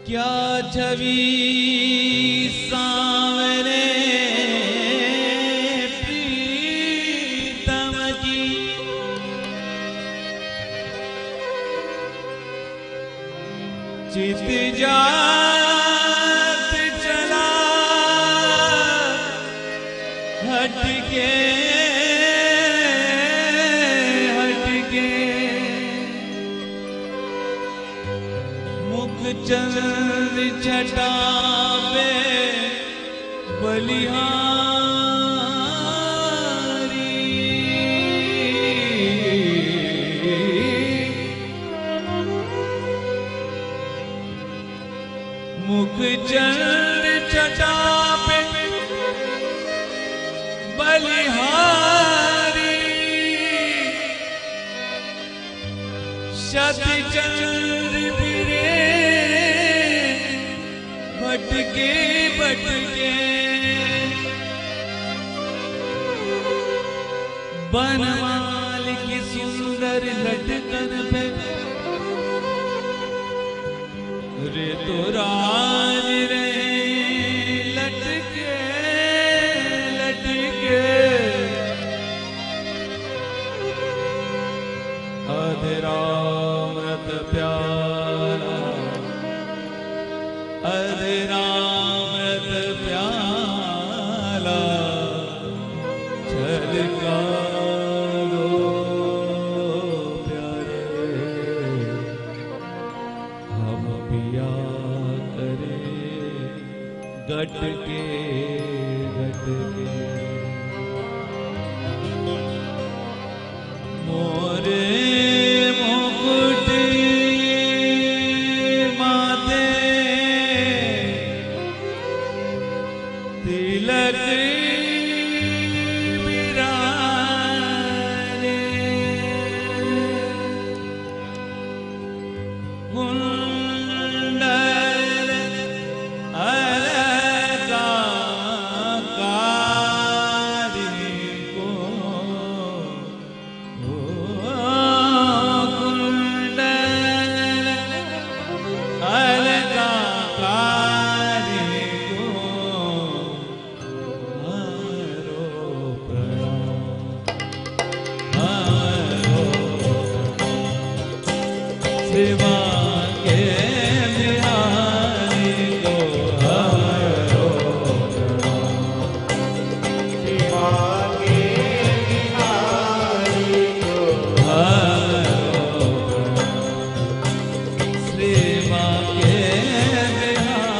क्या छवि सांवरे प्रीतम की, चित जात चला हटके हटके, मुख चंद्र छटा पे बलिहारी, मुख चंद्र छटा पे बलिहारी, शत चंद्र फिरे भटके भटके, बनमाल की सुंदर लटकन पे रे तो राज रहे लटके लटके, अधरामृत प्याला अधरामृत प्याला छलका लो प्यारे, हम पिया करे गटके गटके, मोरे मुकुट माथे तिलक बिराजे, कुंडल अलंकारी को, कुंडल अलंकारी को हरो प्रणाम, हरो सेवा के बिहारी को हरो सेवा के बिहारी को हरो, सेवा के बिहारी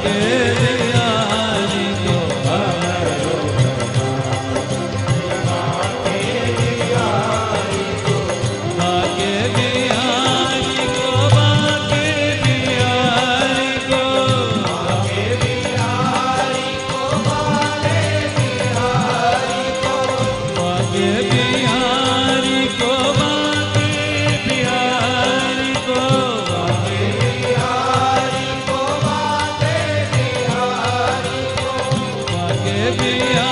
बाके बिहारी को हरो बाके बिहारी को बाके बिहारी को बाके बिहारी को बाके बिहारी को बाके बिहारी को बाके बिहारी को बाके बिहारी को बाके बिहारी को बाके बिहारी को बाके बिहारी